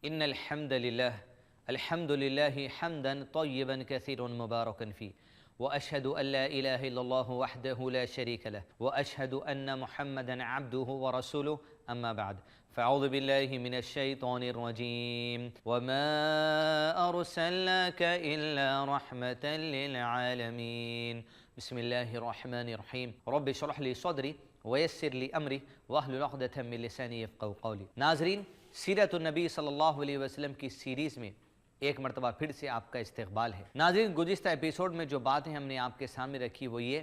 إن الحمد لله حمدا طيبا كثيرا مباركا فيه وأشهد أن لا إله إلا الله وحده لا شريك له وأشهد أن محمدا عبده ورسوله أما بعد فأعوذ بالله من الشيطان الرجيم وما أرسلناك إلا رحمة للعالمين بسم الله الرحمن الرحيم رب اشرح لي صدري ويسر لي أمري واحلل عقدة من لساني يفقهوا قولي. ناظرین، سیرت النبی صلی اللہ علیہ وسلم کی سیریز میں ایک مرتبہ پھر سے آپ کا استقبال ہے. ناظرین، گزشتہ ایپیسوڈ میں جو باتیں ہم نے آپ کے سامنے رکھی وہ یہ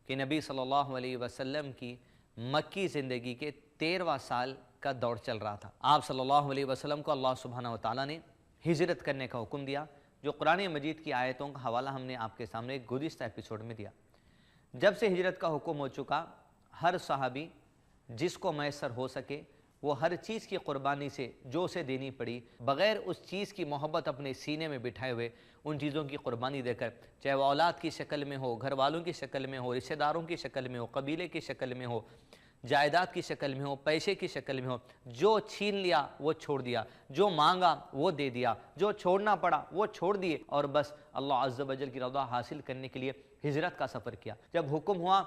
کہ نبی صلی اللہ علیہ وسلم کی مکی زندگی کے 13واں سال کا دور چل رہا تھا. آپ صلی اللہ علیہ وسلم کو اللہ سبحانہ وتعالیٰ نے ہجرت کرنے کا حکم دیا، جو قرآن مجید کی آیتوں کا حوالہ ہم نے آپ کے سامنے گزشتہ ایپیسوڈ میں دیا. جب سے ہجرت کا حکم ہو چکا، ہر صحابی جس کو میسر ہو سکے وہ ہر چیز کی قربانی سے جو اسے دینی پڑی، بغیر اس چیز کی محبت اپنے سینے میں بٹھائے ہوئے ان چیزوں کی قربانی دے کر، چاہے وہ اولاد کی شکل میں ہو، گھر والوں کی شکل میں ہو، رشتہ داروں کی شکل میں ہو، قبیلے کی شکل میں ہو، جائیداد کی شکل میں ہو، پیسے کی شکل میں ہو، جو چھین لیا وہ چھوڑ دیا، جو مانگا وہ دے دیا، جو چھوڑنا پڑا وہ چھوڑ دیے، اور بس اللہ عز و جل کی رضا حاصل کرنے کے لیے ہجرت کا سفر کیا. جب حکم ہوا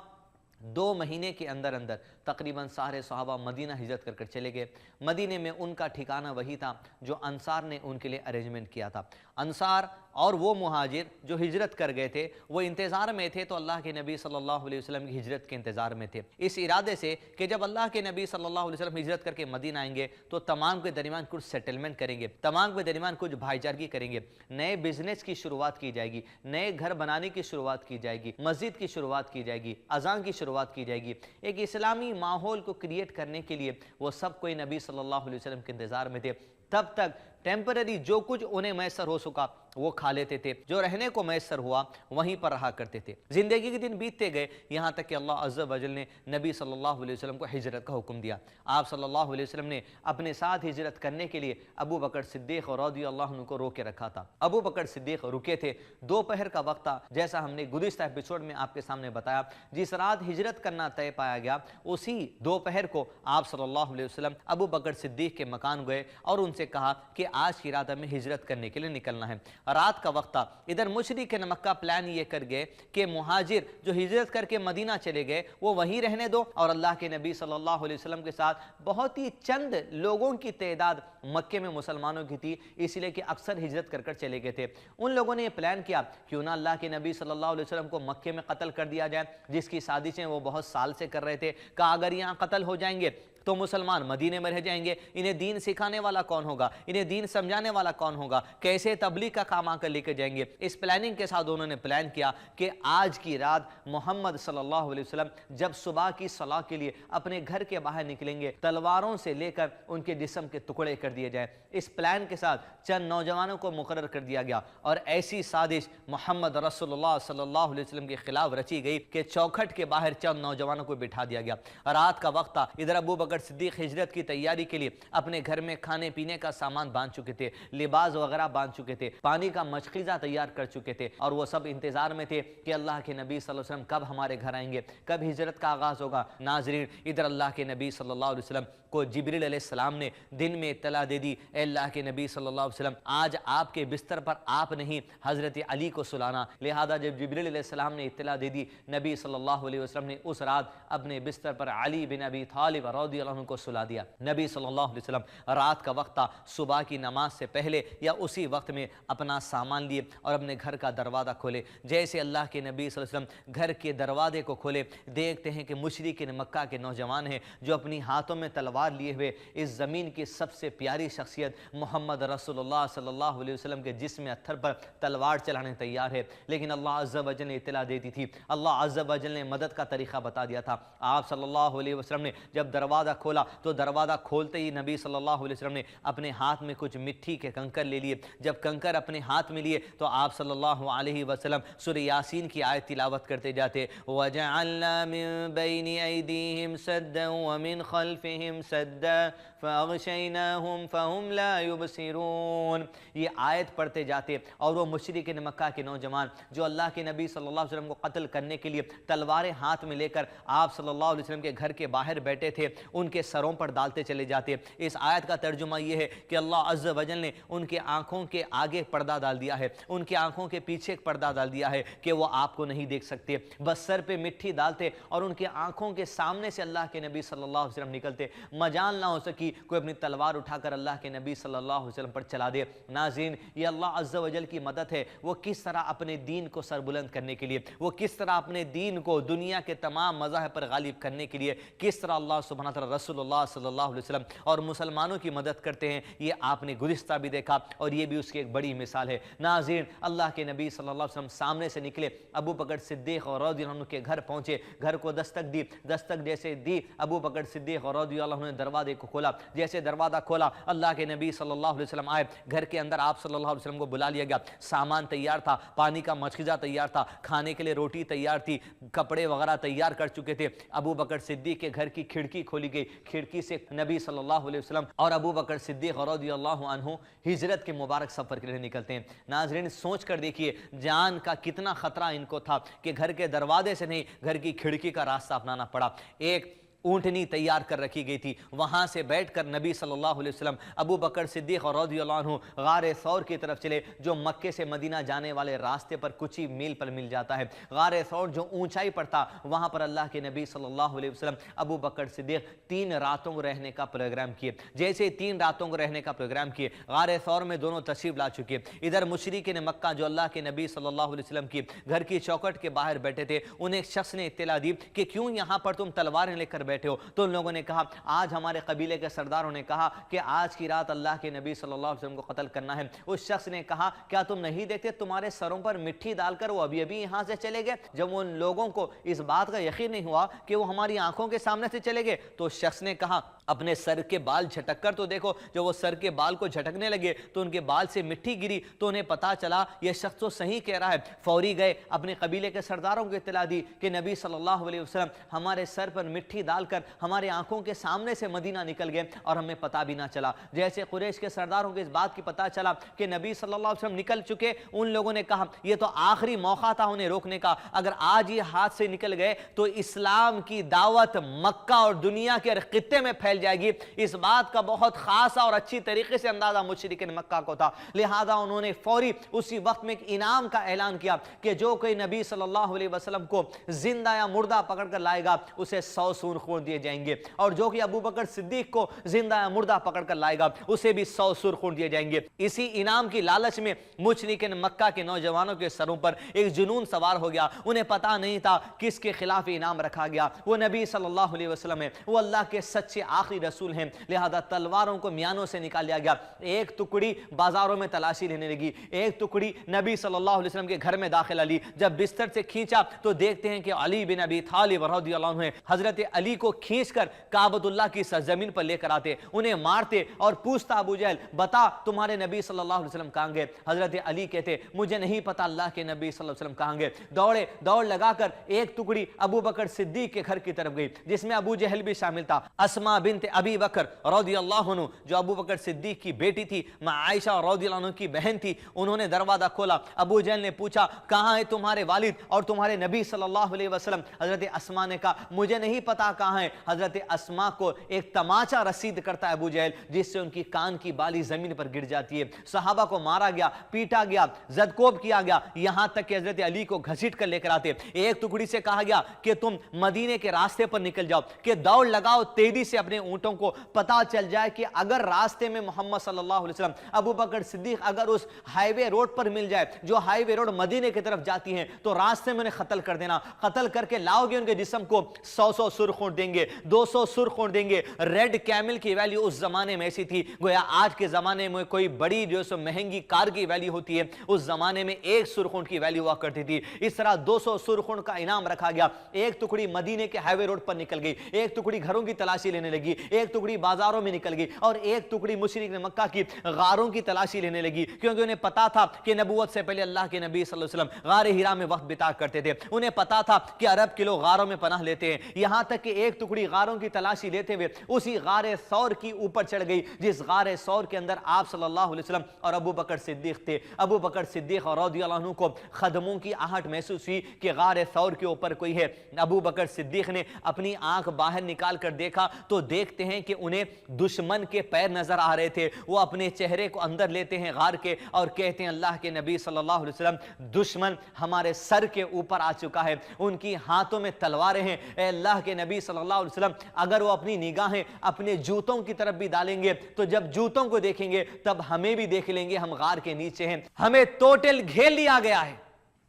2 مہینے کے اندر تقریباً سارے صحابہ مدینہ ہجرت کر چلے گئے. مدینے میں ان کا ٹھکانہ وہی تھا جو انصار نے ان کے لیے ارینجمنٹ کیا تھا. انصار اور وہ مہاجر جو ہجرت کر گئے تھے وہ انتظار میں تھے تو اللہ کے نبی صلی اللہ علیہ وسلم کی ہجرت کے انتظار میں تھے، اس ارادے سے کہ جب اللہ کے نبی صلی اللہ علیہ وسلم ہجرت کر کے مدینہ آئیں گے تو تمام کے درمیان کچھ سیٹلمنٹ کریں گے، تمام کے درمیان کچھ بھائی چارگی کریں گے، نئے بزنس کی شروعات کی جائے گی، نئے گھر بنانے کی شروعات کی جائے گی، مسجد کی شروعات کی جائے گی، اذان کی شروعات کی جائے گی. ایک اسلامی ماحول کو کریٹ کرنے کے لیے وہ سب کوئی نبی صلی اللہ علیہ وسلم کے انتظار میں تھے. تب تک ٹیمپرری جو کچھ انہیں میسر ہو سکا وہ کھا لیتے تھے، جو رہنے کو میسر ہوا وہیں پر رہا کرتے تھے. زندگی کے دن بیتتے گئے، یہاں تک کہ اللہ عز و جل نے نبی صلی اللہ علیہ وسلم کو ہجرت کا حکم دیا. آپ صلی اللہ علیہ وسلم نے اپنے ساتھ ہجرت کرنے کے لیے ابو بکر صدیق رضی اللہ عنہ کو روکے رکھا تھا. ابو بکر صدیق رکے تھے. دوپہر کا وقت تھا، جیسا ہم نے گزشتہ ایپیسوڈ میں آپ کے سامنے بتایا. جس رات ہجرت کرنا طے پایا گیا اسی دوپہر کو آپ صلی اللہ علیہ وسلم ابو بکر صدیق کے مکان گئے اور ان سے کہا کہ آج کی رات ہمیں ہجرت کرنے کے لیے نکلنا ہے. رات کا وقت تھا. ادھر مشرکین مکہ پلان یہ کر گئے کہ مہاجر جو ہجرت کر کے مدینہ چلے گئے وہ وہیں رہنے دو، اور اللہ کے نبی صلی اللہ علیہ وسلم کے ساتھ بہت ہی چند لوگوں کی تعداد مکے میں مسلمانوں کی تھی، اس لیے کہ اکثر ہجرت کر چلے گئے تھے. ان لوگوں نے یہ پلان کیا کیوں نہ اللہ کے نبی صلی اللہ علیہ وسلم کو مکے میں قتل کر دیا جائے، جس کی سازشیں وہ بہت سال سے کر رہے تھے. کہا اگر یہاں قتل ہو جائیں گے تو مسلمان مدینے میں رہ جائیں گے، انہیں دین سکھانے والا کون ہوگا، انہیں دین سمجھانے والا کون ہوگا، کیسے تبلیغ کا کام آ کر لے کے جائیں گے. اس پلاننگ کے ساتھ انہوں نے پلان کیا کہ آج کی رات محمد صلی اللہ علیہ وسلم جب صبح کی صلاح کے لیے اپنے گھر کے باہر نکلیں گے تلواروں سے لے کر ان کے جسم کے ٹکڑے کر دیے جائیں. اس پلان کے ساتھ چند نوجوانوں کو مقرر کر دیا گیا اور ایسی سازش محمد رسول اللہ صلی اللہ علیہ وسلم کے خلاف رچی گئی کہ چوکھٹ کے باہر چند نوجوانوں کو بٹھا دیا گیا. رات کا وقت تھا. ادھر ابو بکر صدیق ہجرت کی تیاری کے لیے اپنے گھر میں کھانے پینے کا سامان باندھ چکے تھے، لباس وغیرہ باندھ چکے تھے، پانی کا مشقیزہ تیار کر چکے تھے، اور وہ سب انتظار میں تھے کہ اللہ کے نبی صلی اللہ علیہ وسلم کب ہمارے گھر آئیں گے، کب ہجرت کا آغاز ہوگا. ناظرین، ادھر اللہ کے نبی صلی اللہ علیہ وسلم کو جبریل علیہ السلام نے دن میں اطلاع دے دی، اے اللہ کے نبی صلی اللہ علیہ وسلم آج آپ کے بستر پر آپ نہیں حضرت علی کو سلانا. لہذا جب جبریل علیہ السلام نے اطلاع دے دی، نبی صلی اللہ علیہ وسلم نے اس رات اپنے بستر پر علی بن ابی طالب رضی اللہ عنہ کو سلا دیا. نبی صلی اللہ علیہ وسلم رات کا وقت تھا، صبح کی نماز سے پہلے یا اسی وقت میں اپنا سامان لیے اور اپنے گھر کا دروازہ کھولے. جیسے اللہ کے نبی صلی اللہ علیہ وسلم گھر کے دروازے کو کھولے، دیکھتے ہیں کہ مشرکین مکہ کے نوجوان ہیں جو اپنی ہاتھوں میں تلوار لیے ہوئے اس زمین کی سب سے پیاری شخصیت محمد رسول اللہ صلی اللہ علیہ وسلم کے جسم اتھر پر تلوار چلانے تیار ہے. لیکن اللہ عز و جل نے اطلاع دے دی تھی، اللہ عز و جل نے مدد کا طریقہ بتا دیا تھا. آپ صلی اللہ علیہ وسلم نے جب دروازہ کھولا تو دروازہ کھولتے ہی نبی صلی اللہ علیہ وسلم نے اپنے ہاتھ میں کچھ مٹی کے کنکر لے لیے. جب کنکر اپنے ہاتھ میں لیے تو آپ صلی اللہ علیہ وسلم سورہ یاسین کی آیت تلاوت کرتے جاتے، وَجَعَلْنَا مِن بَيْنِ أَيْدِيهِمْ سَدًّا وَمِنْ خَلْفِهِمْ سَدًّا فَأَغْشَيْنَاهُمْ فَهُمْ لَا يُبْصِرُونَ. یہ آیت پڑھتے جاتے اور وہ مشرکین مکہ کے نوجوان جو اللہ کے نبی صلی اللہ علیہ وسلم کو قتل کرنے کے لیے تلواریں ہاتھ میں لے کر آپ صلی اللہ علیہ وسلم کے گھر کے باہر بیٹھے تھے، ان کے سروں پر ڈالتے چلے جاتے۔ اس آیت کا ترجمہ یہ ہے کہ اللہ عز و جل نے ان کے آنکھوں کے آگے پردہ ڈال دیا ہے، ان کے آنکھوں کے پیچھے پردہ ڈال دیا ہے کہ وہ آپ کو نہیں دیکھ سکتے، بس سر پہ مٹی ڈالتے اور ان کے آنکھوں کے سامنے سے اللہ کے نبی صلی اللہ علیہ وسلم نکلتے، مجال نہ ہو سکی کوئی اپنی تلوار اٹھا کر اللہ کے نبی صلی اللہ علیہ وسلم پر چلا دے۔ ناظرین، یہ اللہ عز و جل کی مدد ہے، وہ کس طرح اپنے دین کو سربلند کرنے کے لیے، وہ کس طرح اپنے دین کو دنیا کے تمام مذاہب پر غالب کرنے کے لیے کس طرح اللہ سبحانہ تعالیٰ رسول اللہ صلی اللہ علیہ وسلم اور مسلمانوں کی مدد کرتے ہیں، یہ آپ نے گزشتہ بھی دیکھا اور یہ بھی اس کی ایک بڑی مثال ہے۔ ناظرین، اللہ کے نبی صلی اللہ علیہ وسلم سامنے سے نکلے، ابو بکر صدیق رضی اللہ عنہ کے گھر پہنچے، گھر کو دستک دی، دستک جیسے دی ابو بکر صدیق رضی اللہ عنہ نے دروازے کو کھولا، جیسے دروازہ کھولا اللہ کے نبی صلی اللہ علیہ وسلم آئے، گھر کے اندر آپ صلی اللہ علیہ وسلم کو بلا لیا گیا، سامان تیار تھا، پانی کا مشغلہ تیار تھا، کھانے کے لیے روٹی تیار تھی، کپڑے وغیرہ تیار کر چکے تھے۔ ابو بکر صدیق کے گھر کی کھڑکی کھولی گئی، کھڑکی سے نبی صلی اللہ علیہ وسلم اور ابو بکر صدیق رضی اللہ عنہ ہجرت کے مبارک سفر کے لیے نکلتے ہیں۔ ناظرین، سوچ کر دیکھیے جان کا کتنا خطرہ ان کو تھا کہ گھر کے دروازے سے نہیں، گھر کی کھڑکی کا راستہ اپنانا پڑا۔ ایک اونٹنی تیار کر رکھی گئی تھی، وہاں سے بیٹھ کر نبی صلی اللہ علیہ وسلم ابو بکر صدیق رضی اللہ عنہ غار ثور کی طرف چلے، جو مکے سے مدینہ جانے والے راستے پر کچھ ہی میل پر مل جاتا ہے۔ غار ثور جو اونچائی پر تھا، وہاں پر اللہ کے نبی صلی اللہ علیہ وسلم ابو بکر صدیق 3 راتوں کو رہنے کا پروگرام کیے۔ جیسے 3 راتوں کو رہنے کا پروگرام کیے، غار ثور میں دونوں تشریف لا چکے۔ ادھر مشرکین مکہ جو اللہ کے نبی صلی اللہ علیہ وسلم کی گھر کی چوکھٹ کے باہر بیٹھے تھے، انہیں ایک شخص نے اطلاع دی کہ کیوں یہاں پر تم تلواریں لے کر بیٹھے ہو؟ تو ان لوگوں نے کہا، آج ہمارے قبیلے کے سرداروں نے کہا کہ آج کی رات اللہ کے نبی صلی اللہ علیہ وسلم کو قتل کرنا ہے۔ اس شخص نے کہا، کیا تم نہیں دیکھتے تمہارے سروں پر مٹی ڈال کر وہ ابھی ابھی یہاں سے چلے گئے؟ جب ان لوگوں کو اس بات کا یقین نہیں ہوا کہ وہ ہماری آنکھوں کے سامنے سے چلے گئے، تو اس شخص نے کہا، اپنے سر کے بال جھٹک کر تو دیکھو۔ جب وہ سر کے بال کو جھٹکنے لگے تو ان کے بال سے مٹی گری، تو انہیں پتا چلا یہ شخص تو صحیح کہہ رہا ہے۔ فوری گئے، اپنے قبیلے کے سرداروں کو اطلاع دی کہ نبی صلی اللہ علیہ وسلم ہمارے سر پر مٹی ڈال کر ہمارے آنکھوں کے سامنے سے مدینہ نکل گئے اور ہمیں پتہ بھی نہ چلا۔ جیسے قریش کے سرداروں کو اس بات کی پتہ چلا کہ نبی صلی اللہ علیہ وسلم نکل چکے، ان لوگوں نے کہا یہ تو آخری موقع تھا انہیں روکنے کا، اگر آج یہ ہاتھ سے نکل گئے تو اسلام کی دعوت مکہ اور دنیا کے ہر خطے میں پھیل جائے گی۔ اس بات کا بہت خاصا اور اچھی طریقے سے اندازہ مشرکین مکہ کو تھا، لہذا انہوں نے فوری اسی وقت میں ایک انعام کا اعلان کیا کہ جو کوئی نبی صلی اللہ علیہ وسلم کو زندہ یا مردہ پکڑ کر لائے گا اسے 100 سور خون دیے جائیں گے، اور جو کہ ابو بکر صدیق کو زندہ یا مردہ پکڑ کر لائے گا اسے بھی 100 سور خون دیے جائیں گے۔ اسی انعام کی لالچ میں مشرکین مکہ کے نوجوانوں کے سروں پر ایک جنون سوار ہو گیا، انہیں پتا نہیں تھا کس کے خلاف انعام رکھا گیا۔ وہ نبی صلی اللہ علیہ وسلم ہے، وہ اللہ کے سچے آخری رسول ہیں، لہذا تلواروں کو میانوں سے نکال لیا گیا۔ ایک ٹکڑی بازاروں میں تلاشی لینے لگی، ایک ٹکڑی نبی صلی اللہ علیہ وسلم کے گھر میں داخلہ لی۔ جب بستر سے کھینچا تو دیکھتے ہیں کہ علی بن ابی طالب رضی اللہ عنہ حضرت علی کو کھینچ کر کعبۃ اللہ کی سرزمین پر لے کر آتے، انہیں مارتے اور پوچھتا ابو جہل، بتا تمہارے نبی صلی اللہ علیہ وسلم کہاں گئے؟ حضرت علی کہتے مجھے نہیں پتا اللہ کے نبی صلی اللہ علیہ وسلم کہاں گئے۔ دوڑے، دوڑ لگا کر ایک ٹکڑی ابو بکر صدیق کے گھر کی طرف گئی، جس میں ابو جہل بھی شامل تھا، اسماء بنت ابی بکر رضی اللہ عنہ جو ابو بکر صدیق کی بیٹی تھی، ماں عائشہ رضی اللہ عنہ کی بہن تھی، انہوں نے دروازہ کھولا۔ ابو جہل نے پوچھا کہاں ہے تمہارے والد اور تمہارے نبی صلی اللہ علیہ وسلم؟ حضرت اسماء نے کہا مجھے نہیں پتا کہاں ہے۔ حضرت اسماء کو ایک تماچا رسید کرتا ہے ابو جہل، جس سے ان کی کان کی بالی زمین پر گر جاتی ہے۔ صحابہ کو مارا گیا، پیٹا گیا، زدکوب کیا گیا، یہاں تک کہ حضرت علی کو گھسیٹ کر لے کر آتے۔ ایک ٹکڑی سے کہا گیا کہ تم مدینے کے راستے پر نکل جاؤ، کہ دوڑ لگاؤ تیزی سے اپنے اونٹوں کو، پتا چل جائے کہ اگر راستے میں محمد صلی اللہ علیہ وسلم، ابو بکر صدیق اگر اس ہائی وے روڈ پر مل جائے جو ہائی وے روڈ مدینے کی طرف جاتی ہیں، تو راستے میں انہیں قتل کر دینا۔ قتل کر کے لاؤ گے ان کے جسم کو 100 سرخون دیں گے، 200 سرخون دیں گے۔ ریڈ کیمل کی ویلیو اس زمانے میں ایسی تھی گویا آج کے زمانے میں کوئی بڑی جو سو مہنگی کار کی ویلیو ہوتی ہے، اس زمانے میں 1 سرخون کی ویلیو ہوا کرتی تھی۔ اس طرح 200 سرخون کا انعام رکھا گیا۔ ایک ٹکڑی مدینے کے ہائی وے روڈ پر نکل گئی، ایک ٹکڑی گھروں کی تلاشی لینے لگی، ایک ٹکڑی بازاروں میں نکل گئی، اور ایک ٹکڑی مشرک مکہ کی غاروں کی تلاشی لینے لگی، کیونکہ انہیں پتا تھا کہ نبوت سے پہلے اللہ کے نبی صلی اللہ علیہ وسلم غار ہرا میں وقت بتا کرتے تھے۔ انہیں پتا تھا کہ عرب کے لوگ غاروں میں پناہ لیتے ہیں، یہاں تک کہ ایک ٹکڑی غاروں کی تلاشی لیتے ہوئے اسی غار ثور کی اوپر چڑھ گئی جس غار ثور کے اندر آپ صلی اللہ علیہ وسلم اور ابو بکر صدیق تھے۔ ابو بکر صدیق رضی اللہ عنہ کو قدموں کی آہٹ محسوس ہوئی کہ غار ثور کے اوپر کوئی ہے۔ ابو بکر صدیق نے اپنی آنکھ باہر نکال کر دیکھا تو دیکھتے ہیں کہ انہیں دشمن کے پیر نظر آ رہے تھے۔ وہ اپنے چہرے کو اندر لیتے ہیں غار کے اور کہتے ہیں اللہ کے نبی صلی اللہ علیہ وسلم دشمن ہمارے سر کے اوپر آ چکا ہے، ان کی ہاتھوں میں تلواریں ہیں۔ اے اللہ کے نبی صلی اللہ علیہ وسلم اگر وہ اپنی نگاہیں اپنے جوتوں کی طرف بھی ڈالیں گے تو جب جوتوں کو دیکھیں گے تب ہمیں بھی دیکھ لیں گے، ہم غار کے نیچے ہیں، ہمیں ٹوٹل گھیر لیا گیا ہے۔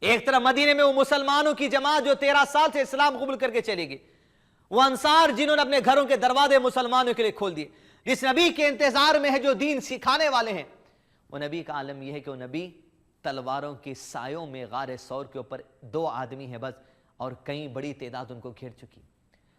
ایک طرف مدینے میں وہ مسلمانوں کی جماعت جو 13 سال سے اسلام قبول کر کے چلے گی، وہ انصار جنہوں نے اپنے گھروں کے دروازے مسلمانوں کے لیے کھول دیے، جس نبی کے انتظار میں ہے جو دین سکھانے والے ہیں، وہ نبی کا عالم یہ ہے کہ وہ نبی تلواروں کی سایوں میں غار ثور کے اوپر 2 آدمی ہیں بس، اور کئی بڑی تعداد ان کو گھیر چکی۔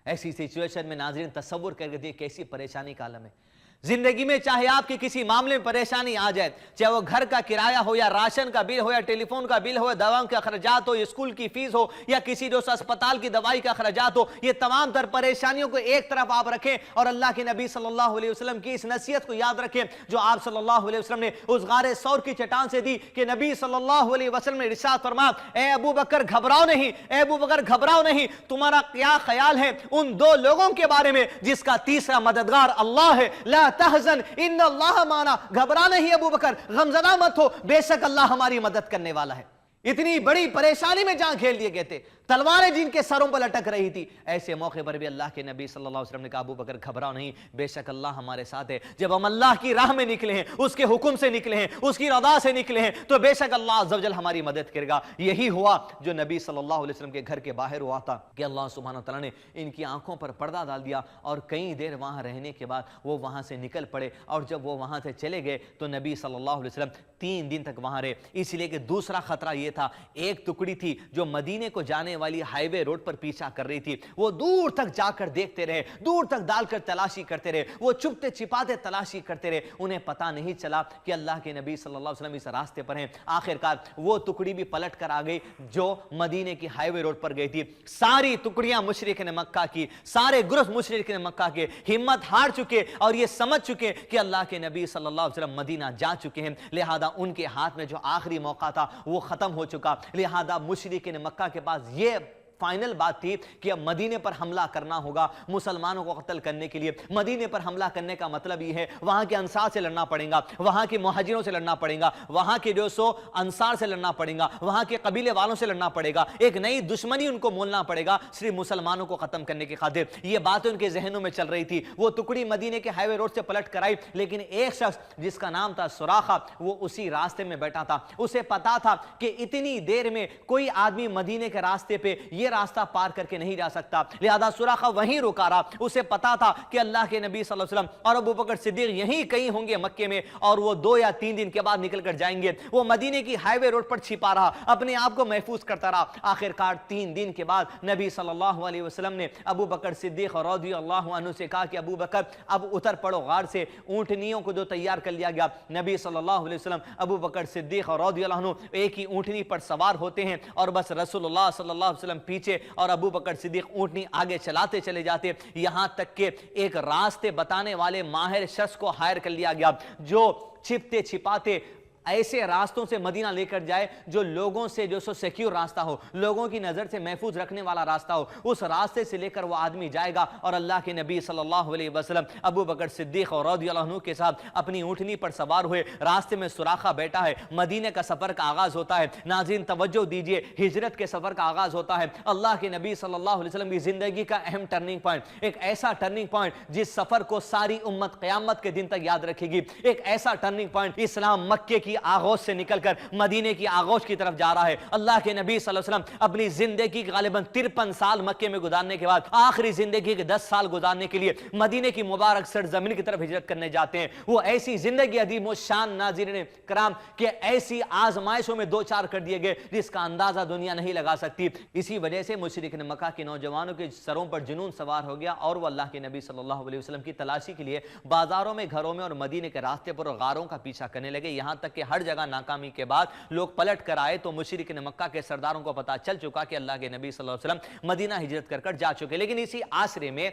ایسی سچویشن میں ناظرین تصور کر کے دیکھ کیسی پریشانی کا عالم ہے۔ زندگی میں چاہے آپ کی کسی معاملے میں پریشانی آ جائے، چاہے وہ گھر کا کرایہ ہو یا راشن کا بل ہو یا ٹیلی فون کا بل ہو یا دواؤں کے اخراجات ہو یا اسکول کی فیس ہو یا کسی دوست اسپتال کی دوائی کا اخراجات ہو، یہ تمام تر پریشانیوں کو ایک طرف آپ رکھیں اور اللہ کے نبی صلی اللہ علیہ وسلم کی اس نصیحت کو یاد رکھیں جو آپ صلی اللہ علیہ وسلم نے اس غار ثور کی چٹان سے دی کہ نبی صلی اللہ علیہ وسلم نے ارشاد فرمایا، اے ابو بکر گھبراؤ نہیں، اے ابو بکر گھبراؤ نہیں، تمہارا کیا خیال ہے ان 2 لوگوں کے بارے میں جس کا تیسرا مددگار اللہ ہے، لا تحزن ان اللہ معنا، گھبرا نہیں ابو بکر، غمزدہ مت ہو، بے شک اللہ ہماری مدد کرنے والا ہے۔ اتنی بڑی پریشانی میں جہاں گھیر لیے گئے تھے، تلواریں جن کے سروں پر لٹک رہی تھی، ایسے موقع پر بھی اللہ کے نبی صلی اللہ علیہ وسلم نے کہا ابو بکر گھبراؤ نہیں، بے شک اللہ ہمارے ساتھ ہے۔ جب ہم اللہ کی راہ میں نکلے ہیں، اس کے حکم سے نکلے ہیں، اس کی رضا سے نکلے ہیں تو بے شک اللہ عز و جل ہماری مدد کرے گا۔ یہی ہوا جو نبی صلی اللہ علیہ وسلم کے گھر کے باہر ہوا تھا کہ اللہ سبحانہ وتعالیٰ نے ان کی آنکھوں پر پردہ ڈال دیا اور کئی دیر وہاں رہنے کے بعد وہ وہاں سے نکل پڑے، اور جب وہ وہاں سے چلے گئے تو نبی صلی اللہ علیہ وسلم 3 دن تک وہاں رہے، اس لیے کہ دوسرا خطرہ یہ تھا، ایک ٹکڑی تھی جو مدینے کو جانے والی ہائی وے روڈ پر پیچھا کر رہی تھی، وہ دور تک جا کر دیکھتے رہے، دور تک ڈال کر تلاشی کرتے رہے، وہ چھپتے چھپاتے تلاشی کرتے رہے، انہیں پتہ نہیں چلا کہ اللہ کے نبی صلی اللہ علیہ وسلم اس راستے پر ہیں۔ آخرکار وہ ٹکڑی بھی پلٹ کر آ گئی جو مدینے کی ہائی وے روڈ پر گئی تھی۔ ساری ٹکڑیاں مشرکین مکہ کی، سارے گروہ مشرکین مکہ کے ہمت ہار چکے اور یہ سمجھ چکے کہ اللہ کے نبی صلی اللہ علیہ وسلم مدینہ جا چکے ہیں، لہذا ان کے ہاتھ میں جو آخری موقع تھا وہ ختم ہو چکا، لہذا مشرکین مکہ کے پاس یہ فائنل بات تھی کہ اب مدینے پر حملہ کرنا ہوگا مسلمانوں کو قتل کرنے کے لیے۔ مدینے پر حملہ کرنے کا مطلب یہ ہے وہاں کے انصار سے لڑنا پڑے گا، وہاں کے مہاجروں سے لڑنا پڑے گا، وہاں کے 200 انصار سے لڑنا پڑے گا، وہاں کے قبیلے والوں سے لڑنا پڑے گا، ایک نئی دشمنی ان کو مولنا پڑے گا صرف مسلمانوں کو ختم کرنے کی خاطر۔ یہ باتیں ان کے ذہنوں میں چل رہی تھی۔ وہ ٹکڑی مدینے کے ہائی وے روڈ سے پلٹ کر آئی، لیکن ایک شخص جس کا نام تھا سراخہ وہ اسی راستے میں بیٹھا تھا۔ اسے پتا تھا کہ اتنی دیر میں کوئی آدمی مدینے کے راستے پہ یہ راستہ پار کر کے نہیں جا سکتا، لہذا سراخہ وہیں رکا رہا۔ اسے پتا تھا کہ اللہ کے نبی صلی اللہ علیہ وسلم اور ابو بکر صدیق یہیں کہیں ہوں گے مکے میں، اور وہ 2 یا 3 دن کے بعد نکل کر جائیں گے۔ وہ مدینے کی ہائی وے روڈ پر چھپا رہا، اپنے آپ کو محفوظ کرتا رہا۔ آخرکار 3 دن کے بعد نبی صلی اللہ علیہ وسلم نے ابو بکر صدیق رضی اللہ عنہ سے کہا کہ ابو بکر اب اتر پڑو غار سے۔ اونٹنیوں کو جو تیار کر لیا گیا، نبی صلی اللہ علیہ وسلم ابو بکر صدیق رضی اللہ عنہ ایک ہی اونٹنی پر سوار ہوتے ہیں اور بس رسول اللہ صلی اللہ علیہ وسلم پیچھے اور ابو بکر صدیق اونٹنی آگے چلاتے چلے جاتے، یہاں تک کہ ایک راستے بتانے والے ماہر شخص کو ہائر کر لیا گیا جو چھپتے چھپاتے ایسے راستوں سے مدینہ لے کر جائے جو لوگوں سے جو سو سیکیور راستہ ہو، لوگوں کی نظر سے محفوظ رکھنے والا راستہ ہو، اس راستے سے لے کر وہ آدمی جائے گا اور اللہ کے نبی صلی اللہ علیہ وسلم ابو بکر صدیق رضی اللہ عنہ کے ساتھ اپنی اونٹنی پر سوار ہوئے۔ راستے میں سراخہ بیٹھا ہے، مدینے کا سفر کا آغاز ہوتا ہے۔ ناظرین توجہ دیجئے، ہجرت کے سفر کا آغاز ہوتا ہے۔ اللہ کے نبی صلی اللہ علیہ وسلم کی زندگی کا اہم ٹرننگ پوائنٹ، ایک ایسا ٹرننگ پوائنٹ جس سفر کو ساری امت قیامت کے دن تک یاد رکھے گی، ایک ایسا ٹرننگ پوائنٹ اسلام مکے کی آغوش سے نکل کر مدینے کی آغوش کی طرف جا رہا ہے۔ اللہ کے نبی صلی اللہ علیہ وسلم اپنی زندگی غالباً 53 سال مکے میں گزارنے کے بعد آخری زندگی کے 10 سال گزارنے کے لیے مدینے کی مبارک سرزمین کی طرف ہجرت کرنے جاتے ہیں۔ وہ ایسی زندگی عظیم و شان ناظرین کرام کہ ایسی آزمائشوں میں 2 4 کر دیے گئے جس کا اندازہ دنیا نہیں لگا سکتی۔ اسی وجہ سے مشرکین مکہ کے نوجوانوں کے سروں پر جنون سوار ہو گیا اور وہ اللہ کے نبی صلی اللہ علیہ وسلم کی تلاشی کے لیے بازاروں میں، گھروں میں اور مدینے کے راستے پر غاروں کا پیچھا کرنے لگے، یہاں تک کہ کہ ہر جگہ ناکامی کے بعد لوگ پلٹ کر آئے تو مشرکین مکہ کے سرداروں کو پتا چل چکا کہ اللہ کے نبی صلی اللہ علیہ وسلم مدینہ ہجرت کر کر جا چکے. لیکن اسی عصر میں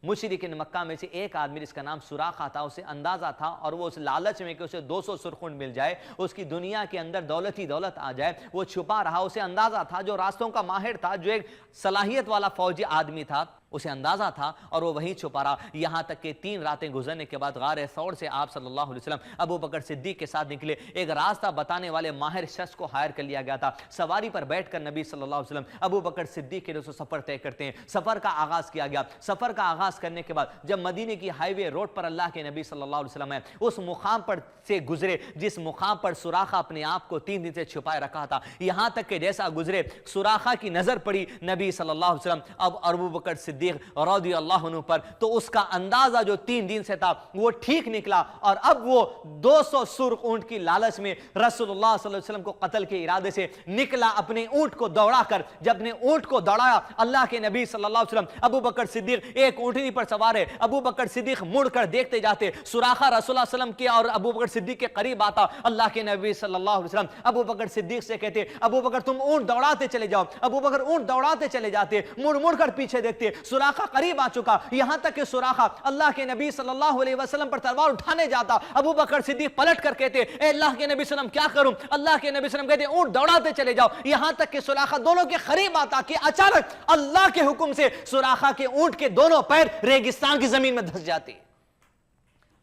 مشرکین مکہ میں سے ایک آدمی جس کا نام سراقہ تھا، اسے اندازہ تھا اور وہ اس لالچ میں کہ اسے 200 سرخن مل جائے، اس کی دنیا کے اندر دولت ہی دولت آ جائے، وہ چھپا رہا. اسے اندازہ تھا، جو راستوں کا ماہر تھا، جو ایک صلاحیت والا فوجی آدمی تھا، اسے اندازہ تھا اور وہ وہیں چھپا رہا. یہاں تک کہ 3 راتیں گزرنے کے بعد غار ثور سے آپ صلی اللہ علیہ وسلم ابو بکر صدیق کے ساتھ نکلے. ایک راستہ بتانے والے ماہر شخص کو ہائر کر لیا گیا تھا. سواری پر بیٹھ کر نبی صلی اللہ علیہ وسلم ابو بکر صدیق کے لیے سفر طے کرتے ہیں. سفر کا آغاز کیا گیا. سفر کا آغاز کرنے کے بعد جب مدینے کی ہائی وے روڈ پر اللہ کے نبی صلی اللہ علیہ وسلم ہے اس مقام پر سے گزرے جس مقام پر سراقہ اپنے آپ کو 3 دن سے چھپائے رکھا تھا. یہاں تک کہ جیسا گزرے سراقہ کی نظر پڑی نبی صلی اللہ علیہ وسلم ابو بکر صدیق رضی اللہ عنہ پر، تو اس کا اندازہ جو 3 دن سے تھا وہ ٹھیک نکلا اور اب وہ 200 سرخ اونٹ کی لالچ میں رسول اللہ صلی اللہ علیہ وسلم کو قتل کے ارادے سے نکلا اپنے اونٹ کو دوڑا کر. جب اپنے اونٹ کو دوڑایا اللہ کے نبی صلی اللہ علیہ وسلم ابو بکر صدیق ایک اونٹنی پر سوار ہے. ابو بکر صدیق مڑ کر دیکھتے جاتے. سراقہ رسول اللہ صلی اللہ علیہ وسلم کے اور ابو بکر صدیق کے قریب آتا. اللہ کے نبی صلی اللہ علیہ وسلم ابو بکر صدیق سے کہتے ابو بکر تم اونٹ دوڑاتے چلے جاؤ. ابو بکر اونٹ دوڑاتے چلے جاتے. مڑ مڑ کر پیچھے دیکھتے. سراقہ قریب آ چکا. یہاں تک کہ سراقہ اللہ کے نبی صلی اللہ علیہ وسلم پر تلوار اٹھانے جاتا. ابو بکر صدیق پلٹ کر کہتے اے اللہ کے نبی صلی اللہ علیہ وسلم کیا کروں. اللہ کے نبی صلی اللہ علیہ وسلم کہتے اونٹ دوڑاتے چلے جاؤ. یہاں تک کہ سراقہ دونوں کے قریب آتا کہ اچانک اللہ کے حکم سے سراقہ کے اونٹ کے دونوں پیر ریگستان کی زمین میں دھس جاتے.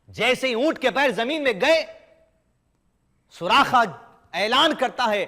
جیسے ہی اونٹ کے پیر زمین میں گئے سراقہ اعلان کرتا ہے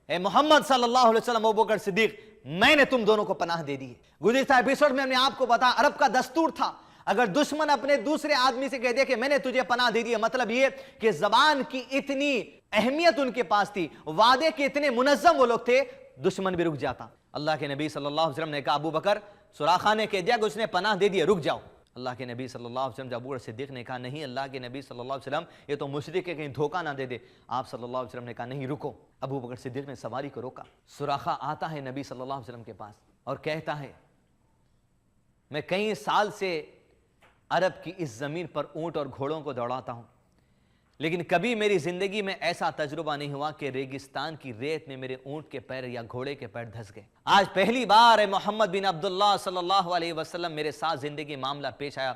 اے محمد صلی اللہ علیہ وسلم ابو بکر صدیق میں نے تم دونوں کو پناہ دے دی ہے. گزشتہ ایپیسوڈ میں ہم نے آپ کو بتایا عرب کا دستور تھا اگر دشمن اپنے دوسرے آدمی سے کہہ دے کہ میں نے تجھے پناہ دے دی ہے، مطلب یہ کہ زبان کی اتنی اہمیت ان کے پاس تھی، وعدے کے اتنے منظم وہ لوگ تھے، دشمن بھی رک جاتا. اللہ کے نبی صلی اللہ علیہ وسلم نے کہا ابو بکر سراقہ نے کہہ دیا کہ اس نے پناہ دے دی، رک جاؤ. اللہ کے نبی صلی اللہ علیہ وسلم جب ابو بکر صدیق نے کہا نہیں اللہ کے نبی صلی اللہ علیہ وسلم یہ تو مشرک ہے کہیں دھوکہ نہ دے دے. آپ صلی اللہ علیہ وسلم نے کہا نہیں رکو. ابو بکر صدیق نے سواری کو روکا. سراقہ آتا ہے نبی صلی اللہ علیہ وسلم کے پاس اور کہتا ہے میں کئی سال سے عرب کی اس زمین پر اونٹ اور گھوڑوں کو دوڑاتا ہوں لیکن کبھی میری زندگی میں ایسا تجربہ نہیں ہوا کہ ریگستان کی ریت میں میرے اونٹ کے پیر یا گھوڑے کے پیر دھس گئے. آج پہلی بار ہے محمد بن عبداللہ صلی اللہ علیہ وسلم میرے ساتھ زندگی معاملہ پیش آیا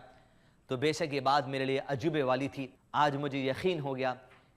تو بے شک یہ بات میرے لیے عجوبے والی تھی. آج مجھے یقین ہو گیا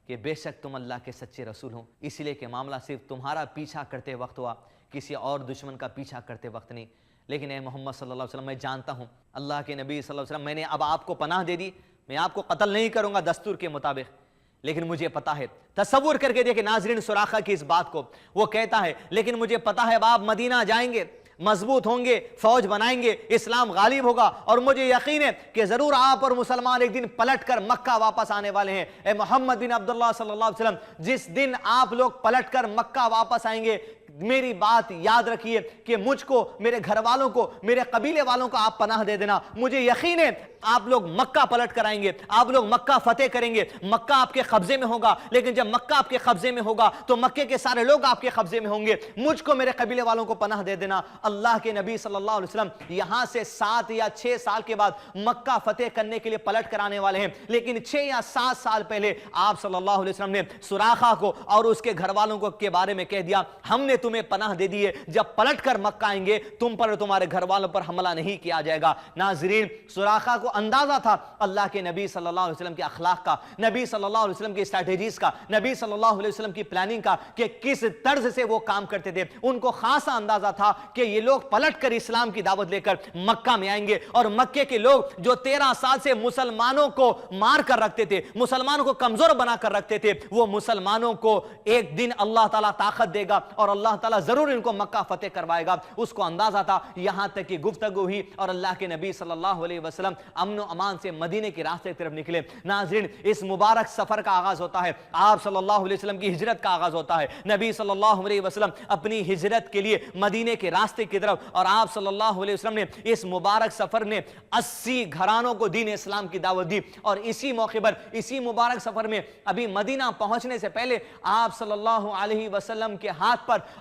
کہ بے شک تم اللہ کے سچے رسول ہو، اس لیے کہ معاملہ صرف تمہارا پیچھا کرتے وقت ہوا، کسی اور دشمن کا پیچھا کرتے وقت نہیں. لیکن اے محمد صلی اللہ علیہ وسلم میں جانتا ہوں اللہ کے نبی صلی اللہ علیہ وسلم میں نے اب آپ کو پناہ دے دی، میں آپ کو قتل نہیں کروں گا دستور کے مطابق، لیکن مجھے پتا ہے. تصور کر کے دیکھیں ناظرین سراقہ کی اس بات کو. وہ کہتا ہے لیکن مجھے پتا ہے اب آپ مدینہ جائیں گے، مضبوط ہوں گے، فوج بنائیں گے، اسلام غالب ہوگا اور مجھے یقین ہے کہ ضرور آپ اور مسلمان ایک دن پلٹ کر مکہ واپس آنے والے ہیں. اے محمد بن عبداللہ صلی اللہ علیہ وسلم جس دن آپ لوگ پلٹ کر مکہ واپس آئیں گے میری بات یاد رکھیے کہ مجھ کو، میرے گھر والوں کو، میرے قبیلے والوں کو آپ پناہ دے دینا. مجھے یقین ہے آپ لوگ مکہ پلٹ کر آئیں گے، آپ لوگ مکہ فتح کریں گے، مکہ آپ کے قبضے میں ہوگا. لیکن جب مکہ آپ کے قبضے میں ہوگا تو مکے کے سارے لوگ آپ کے قبضے میں ہوں گے. مجھ کو، میرے قبیلے والوں کو پناہ دے دینا. اللہ کے نبی صلی اللہ علیہ وسلم یہاں سے 7 یا 6 سال کے بعد مکہ فتح کرنے کے لیے پلٹ کر آنے والے ہیں. لیکن 6 یا 7 سال پہلے آپ صلی اللہ علیہ وسلم نے سراقہ کو اور اس کے گھر والوں کو کے بارے میں کہہ دیا ہم نے تمہیں پناہ دے دی ہے، جب پلٹ کر مکہ آئیں گے تم پر اور تمہارے گھر والوں پر حملہ نہیں کیا جائے گا. ناظرین سراقہ کو اندازہ تھا اللہ کے نبی صلی اللہ علیہ وسلم کے اخلاق کا، نبی صلی اللہ علیہ وسلم کی اسٹریٹجیز کا، نبی صلی اللہ علیہ وسلم کی پلاننگ کا کہ کس طرز سے وہ کام کرتے تھے. ان کو خاصا اندازہ تھا کہ یہ لوگ پلٹ کر اسلام کی دعوت لے کر مکہ میں آئیں گے اور مکے کے لوگ جو 13 سال سے مسلمانوں کو مار کر رکھتے تھے، مسلمانوں کو کمزور بنا کر رکھتے تھے، وہ مسلمانوں کو ایک دن اللہ تعالیٰ طاقت دے گا اور اللہ تعالیٰ ضرور ان کو مکہ فتح کروائے گا. اس کو اندازہ تھا. یہاں تک کہ گفتگو ہوئی اور اللہ کے نبی صلی اللہ علیہ وسلم امن و امان سے مدینے کے راستے کی طرف نکلے. ناظرین اس مبارک سفر کا آغاز ہوتا ہے، آپ صلی اللہ علیہ وسلم کی ہجرت کا آغاز ہوتا ہے. نبی صلی اللہ علیہ وسلم اپنی ہجرت کے لیے مدینے کے راستے کی طرف، اور آپ صلی اللہ علیہ وسلم نے اس مبارک سفر نے 80 گھرانوں کو دین اسلام کی دعوت دی. اور اسی موقع پر اسی مبارک سفر میں ابھی مدینہ پہنچنے سے پہلے آپ صلی اللہ علیہ وسلم کے ہاتھ پر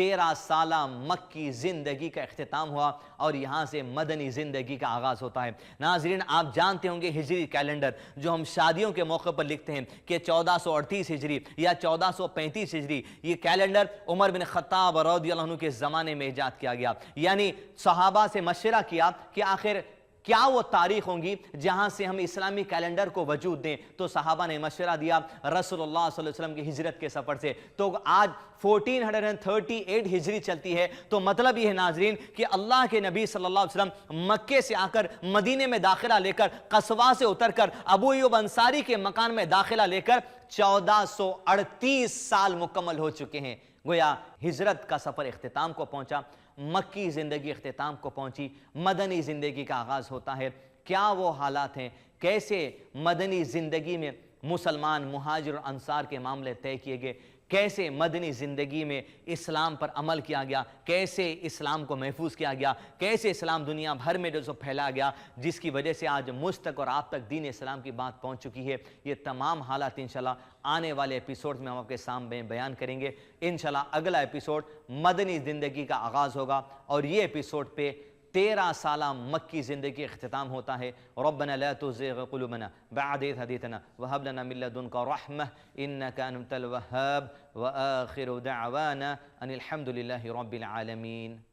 13 سالہ مکی زندگی کا اختتام ہوا اور یہاں سے مدنی زندگی کا آغاز ہوتا ہے۔ ناظرین، آپ جانتے ہوں گے ہجری کیلنڈر جو ہم شادیوں کے موقع پر لکھتے ہیں کہ 1438 ہجری یا 1435 ہجری، یہ کیلنڈر عمر بن خطاب رضی اللہ عنہ کے زمانے میں ایجاد کیا گیا۔ یعنی صحابہ سے مشورہ کیا کہ آخر کیا وہ تاریخ ہوں گی جہاں سے ہم اسلامی کیلنڈر کو وجود دیں، تو صحابہ نے مشورہ دیا رسول اللہ صلی اللہ علیہ وسلم کی ہجرت کے سفر سے۔ تو آج 1438 ہجری چلتی ہے، تو مطلب یہ ہے ناظرین کہ اللہ کے نبی صلی اللہ علیہ وسلم مکے سے آ کر مدینے میں داخلہ لے کر، قصوہ سے اتر کر ابو ایوب انصاری کے مکان میں داخلہ لے کر 1438 سال مکمل ہو چکے ہیں۔ گویا ہجرت کا سفر اختتام کو پہنچا، مکی زندگی اختتام کو پہنچی، مدنی زندگی کا آغاز ہوتا ہے۔ کیا وہ حالات ہیں، کیسے مدنی زندگی میں مسلمان مہاجر اور انصار کے معاملے طے کیے گئے، کیسے مدنی زندگی میں اسلام پر عمل کیا گیا، کیسے اسلام کو محفوظ کیا گیا، کیسے اسلام دنیا بھر میں جو پھیلا گیا، جس کی وجہ سے آج مجھ تک اور آپ تک دین اسلام کی بات پہنچ چکی ہے۔ یہ تمام حالات انشاءاللہ آنے والے ایپیسوڈ میں ہم آپ کے سامنے بیان کریں گے۔ انشاءاللہ اگلا ایپیسوڈ مدنی زندگی کا آغاز ہوگا اور یہ ایپیسوڈ پہ 13 سالہ مکی زندگی اختتام ہوتا ہے۔ ربنا لا تزغ قلوبنا بعد إذ هديتنا وهب لنا من لدنك رحمة إنك أنت الوهاب وآخر دعوانا أن الحمد لله رب العالمين۔